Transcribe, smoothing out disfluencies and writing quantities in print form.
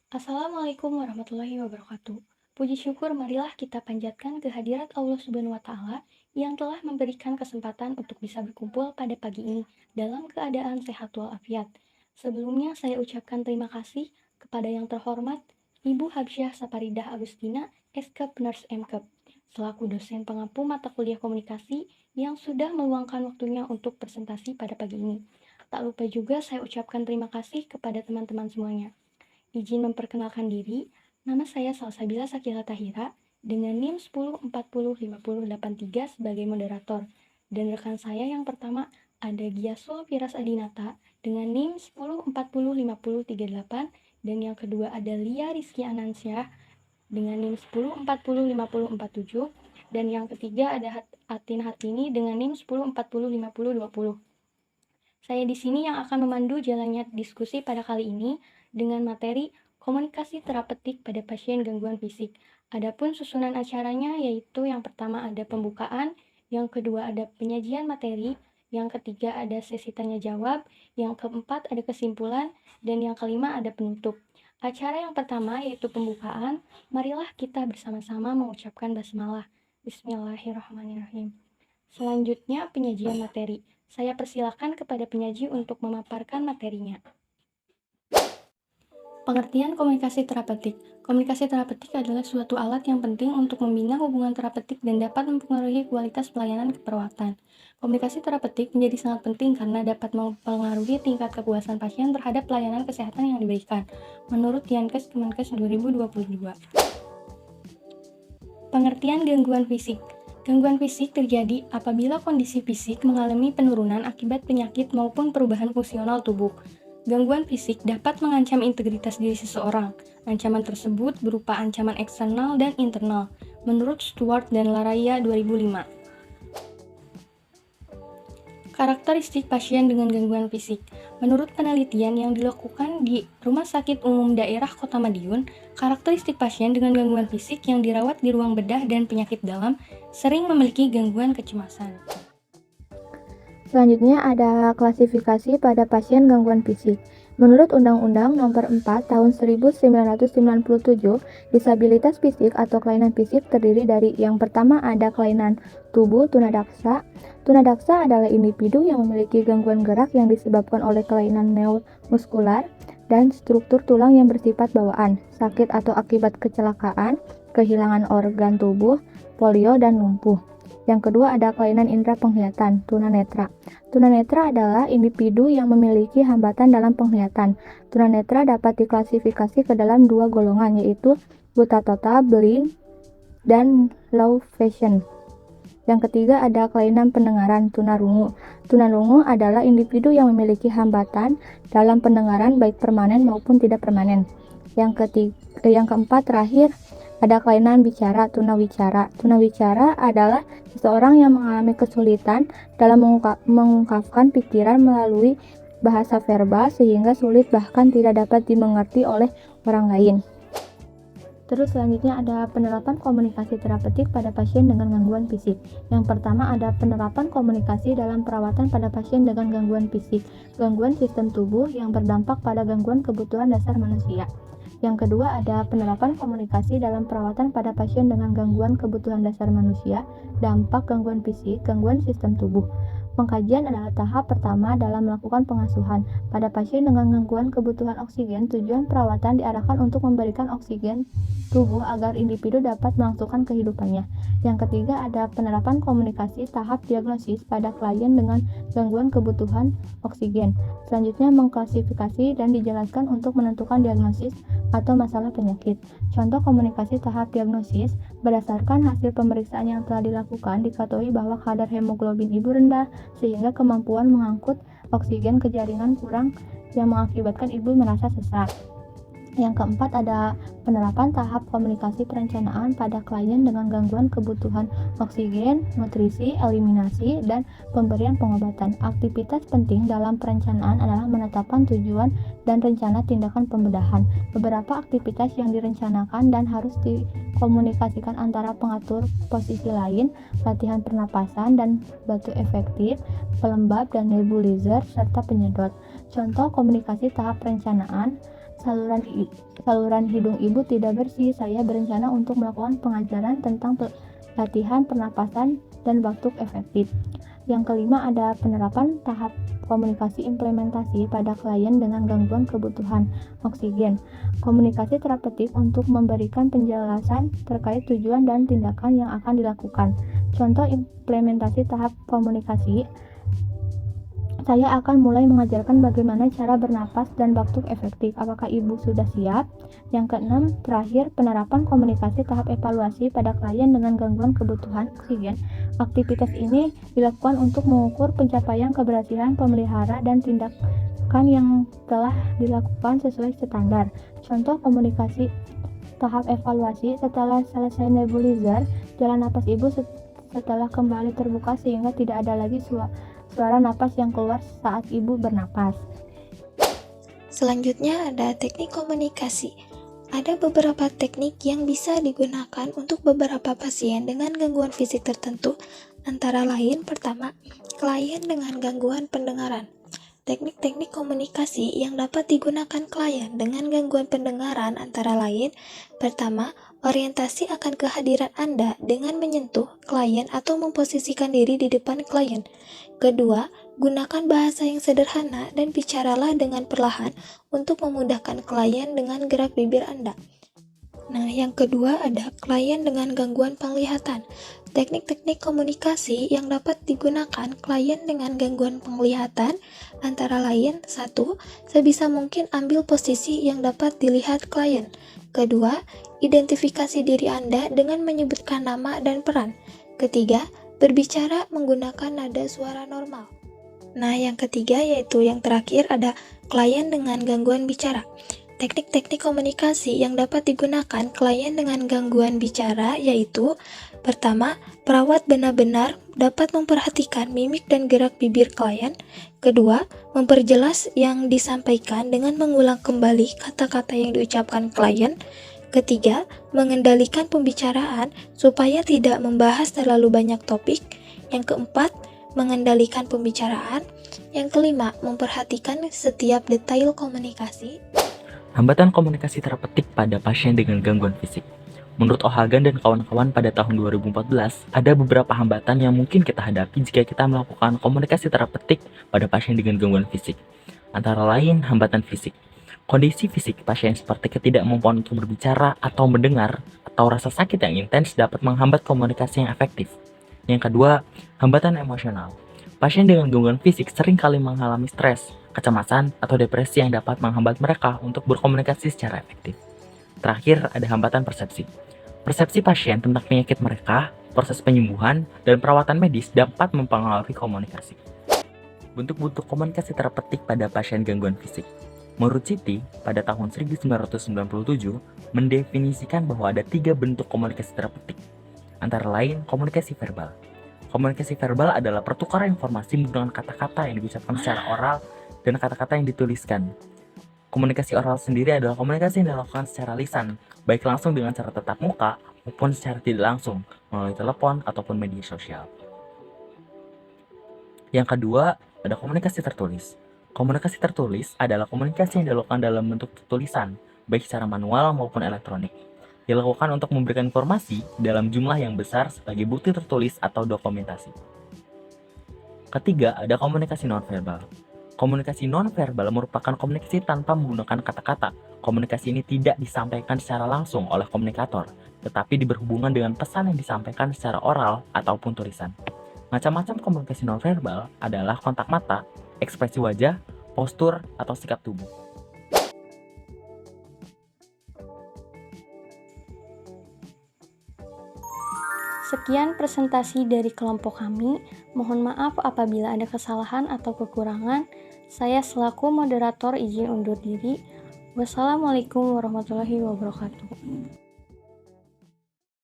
Assalamualaikum warahmatullahi wabarakatuh. Puji syukur marilah kita panjatkan kehadirat Allah Subhanahu wa Ta'ala yang telah memberikan kesempatan untuk bisa berkumpul pada pagi ini dalam keadaan sehat walafiat. Sebelumnya saya ucapkan terima kasih kepada yang terhormat Ibu Habsyah Saparidah Agustina, SKep Nurse MKep, selaku dosen pengampu mata kuliah komunikasi yang sudah meluangkan waktunya untuk presentasi pada pagi ini. Tak lupa juga saya ucapkan terima kasih kepada teman-teman semuanya. Izin memperkenalkan diri, nama saya Salsabila Sakila Tahira dengan NIM 10405083 sebagai moderator. Dan rekan saya yang pertama ada Giasul Firas Adinata dengan NIM 10405038 dan yang kedua ada Lia Rizky Anansyah dengan NIM 10405047 dan yang ketiga ada Atin Hatini dengan NIM 10405020. Saya di sini yang akan memandu jalannya diskusi pada kali ini dengan materi komunikasi terapeutik pada pasien gangguan fisik. Adapun susunan acaranya yaitu yang pertama ada pembukaan, yang kedua ada penyajian materi, yang ketiga ada sesi tanya jawab, yang keempat ada kesimpulan, dan yang kelima ada penutup. Acara yang pertama yaitu pembukaan, marilah kita bersama-sama mengucapkan basmalah. Bismillahirrahmanirrahim. Selanjutnya penyajian materi. Saya persilakan kepada penyaji untuk memaparkan materinya. Pengertian komunikasi terapeutik. Komunikasi terapeutik adalah suatu alat yang penting untuk membina hubungan terapeutik dan dapat mempengaruhi kualitas pelayanan keperawatan. Komunikasi terapeutik menjadi sangat penting karena dapat mempengaruhi tingkat kepuasan pasien terhadap pelayanan kesehatan yang diberikan, menurut Diankes Kemenkes 2022. Pengertian gangguan fisik. Gangguan fisik terjadi apabila kondisi fisik mengalami penurunan akibat penyakit maupun perubahan fungsional tubuh. Gangguan fisik dapat mengancam integritas diri seseorang. Ancaman tersebut berupa ancaman eksternal dan internal, menurut Stewart dan Laraya 2005. Karakteristik pasien dengan gangguan fisik. Menurut penelitian yang dilakukan di Rumah Sakit Umum Daerah Kota Madiun, karakteristik pasien dengan gangguan fisik yang dirawat di ruang bedah dan penyakit dalam sering memiliki gangguan kecemasan. Selanjutnya ada klasifikasi pada pasien gangguan fisik. Menurut Undang-Undang Nomor 4 Tahun 1997, disabilitas fisik atau kelainan fisik terdiri dari yang pertama ada kelainan tubuh tunadaksa. Tunadaksa adalah individu yang memiliki gangguan gerak yang disebabkan oleh kelainan neuromuskular dan struktur tulang yang bersifat bawaan, sakit atau akibat kecelakaan, kehilangan organ tubuh, polio, dan lumpuh. Yang kedua ada kelainan indera penglihatan, tunanetra. Tunanetra adalah individu yang memiliki hambatan dalam penglihatan. Tunanetra dapat diklasifikasi ke dalam dua golongan, yaitu buta total, blind, dan low vision. Yang ketiga ada kelainan pendengaran, tunarungu. Tunarungu adalah individu yang memiliki hambatan dalam pendengaran baik permanen maupun tidak permanen. Yang keempat terakhir ada kelainan bicara, tunawicara. Tunawicara adalah seseorang yang mengalami kesulitan dalam mengungkapkan pikiran melalui bahasa verbal sehingga sulit bahkan tidak dapat dimengerti oleh orang lain. Terus selanjutnya ada penerapan komunikasi terapeutik pada pasien dengan gangguan fisik. Yang pertama ada penerapan komunikasi dalam perawatan pada pasien dengan gangguan fisik, gangguan sistem tubuh yang berdampak pada gangguan kebutuhan dasar manusia. Yang kedua ada penerapan komunikasi dalam perawatan pada pasien dengan gangguan kebutuhan dasar manusia, dampak gangguan fisik, gangguan sistem tubuh. Pengkajian adalah tahap pertama dalam melakukan pengasuhan. Pada pasien dengan gangguan kebutuhan oksigen, tujuan perawatan diarahkan untuk memberikan oksigen tubuh agar individu dapat melangsungkan kehidupannya. Yang ketiga ada penerapan komunikasi tahap diagnosis pada klien dengan gangguan kebutuhan oksigen. Selanjutnya mengklasifikasi dan dijelaskan untuk menentukan diagnosis atau masalah penyakit. Contoh komunikasi tahap diagnosis, berdasarkan hasil pemeriksaan yang telah dilakukan, diketahui bahwa kadar hemoglobin ibu rendah sehingga kemampuan mengangkut oksigen ke jaringan kurang yang mengakibatkan ibu merasa sesak. Yang keempat ada penerapan tahap komunikasi perencanaan pada klien dengan gangguan kebutuhan oksigen, nutrisi, eliminasi, dan pemberian pengobatan. Aktivitas penting dalam perencanaan adalah menetapkan tujuan dan rencana tindakan pembedahan. Beberapa aktivitas yang direncanakan dan harus dikomunikasikan antara pengatur posisi lain, latihan pernapasan dan batu efektif, pelembab dan nebulizer, serta penyedot. Contoh komunikasi tahap perencanaan saluran hidung ibu tidak bersih. Saya berencana untuk melakukan pengajaran tentang latihan pernapasan dan batuk efektif. Yang kelima ada penerapan tahap komunikasi implementasi pada klien dengan gangguan kebutuhan oksigen. Komunikasi terapeutik untuk memberikan penjelasan terkait tujuan dan tindakan yang akan dilakukan. Contoh implementasi tahap komunikasi, saya akan mulai mengajarkan bagaimana cara bernapas dan batuk efektif. Apakah ibu sudah siap? Yang keenam, terakhir, penerapan komunikasi tahap evaluasi pada klien dengan gangguan kebutuhan oksigen. Aktivitas ini dilakukan untuk mengukur pencapaian keberhasilan pemelihara dan tindakan yang telah dilakukan sesuai standar. Contoh komunikasi tahap evaluasi, setelah selesai nebulizer, jalan napas ibu setelah kembali terbuka sehingga tidak ada lagi suara napas yang keluar saat ibu bernapas. Selanjutnya ada teknik komunikasi. Ada beberapa teknik yang bisa digunakan untuk beberapa pasien dengan gangguan fisik tertentu, antara lain pertama, klien dengan gangguan pendengaran. Teknik-teknik komunikasi yang dapat digunakan klien dengan gangguan pendengaran antara lain, pertama, orientasi akan kehadiran Anda dengan menyentuh klien atau memposisikan diri di depan klien. Kedua, gunakan bahasa yang sederhana dan bicaralah dengan perlahan untuk memudahkan klien dengan gerak bibir Anda. Nah, yang kedua ada klien dengan gangguan penglihatan. Teknik-teknik komunikasi yang dapat digunakan klien dengan gangguan penglihatan antara lain, satu, sebisa mungkin ambil posisi yang dapat dilihat klien. Kedua, identifikasi diri Anda dengan menyebutkan nama dan peran. Ketiga, berbicara menggunakan nada suara normal. Nah, yang ketiga yaitu yang terakhir ada klien dengan gangguan bicara. Teknik-teknik komunikasi yang dapat digunakan klien dengan gangguan bicara yaitu pertama, perawat benar-benar dapat memperhatikan mimik dan gerak bibir klien. Kedua, memperjelas yang disampaikan dengan mengulang kembali kata-kata yang diucapkan klien. Ketiga, mengendalikan pembicaraan supaya tidak membahas terlalu banyak topik. Yang keempat, mengendalikan pembicaraan. Yang kelima, memperhatikan setiap detail komunikasi. Hambatan komunikasi terapeutik pada pasien dengan gangguan fisik. Menurut O'Hagan dan kawan-kawan pada tahun 2014, ada beberapa hambatan yang mungkin kita hadapi jika kita melakukan komunikasi terapeutik pada pasien dengan gangguan fisik. Antara lain, hambatan fisik. Kondisi fisik pasien seperti ketidakmampuan untuk berbicara atau mendengar, atau rasa sakit yang intens dapat menghambat komunikasi yang efektif. Yang kedua, hambatan emosional. Pasien dengan gangguan fisik seringkali mengalami stres, kecemasan, atau depresi yang dapat menghambat mereka untuk berkomunikasi secara efektif. Terakhir, ada hambatan persepsi. Persepsi pasien tentang penyakit mereka, proses penyembuhan, dan perawatan medis dapat mempengaruhi komunikasi. Bentuk-bentuk komunikasi terapeutik pada pasien gangguan fisik. Menurut Citi, pada tahun 1997, mendefinisikan bahwa ada 3 bentuk komunikasi terapeutik. Antara lain, komunikasi verbal. Komunikasi verbal adalah pertukaran informasi menggunakan kata-kata yang diucapkan secara oral dan kata-kata yang dituliskan. Komunikasi oral sendiri adalah komunikasi yang dilakukan secara lisan, baik langsung dengan cara tatap muka maupun secara tidak langsung melalui telepon ataupun media sosial. Yang kedua, ada komunikasi tertulis. Komunikasi tertulis adalah komunikasi yang dilakukan dalam bentuk tulisan, baik secara manual maupun elektronik. Dilakukan untuk memberikan informasi dalam jumlah yang besar sebagai bukti tertulis atau dokumentasi. Ketiga, ada komunikasi nonverbal. Komunikasi nonverbal merupakan komunikasi tanpa menggunakan kata-kata. Komunikasi ini tidak disampaikan secara langsung oleh komunikator, tetapi berhubungan dengan pesan yang disampaikan secara oral ataupun tulisan. Macam-macam komunikasi nonverbal adalah kontak mata, ekspresi wajah, postur, atau sikap tubuh. Sekian presentasi dari kelompok kami. Mohon maaf apabila ada kesalahan atau kekurangan. Saya selaku moderator izin undur diri. Wassalamualaikum warahmatullahi wabarakatuh.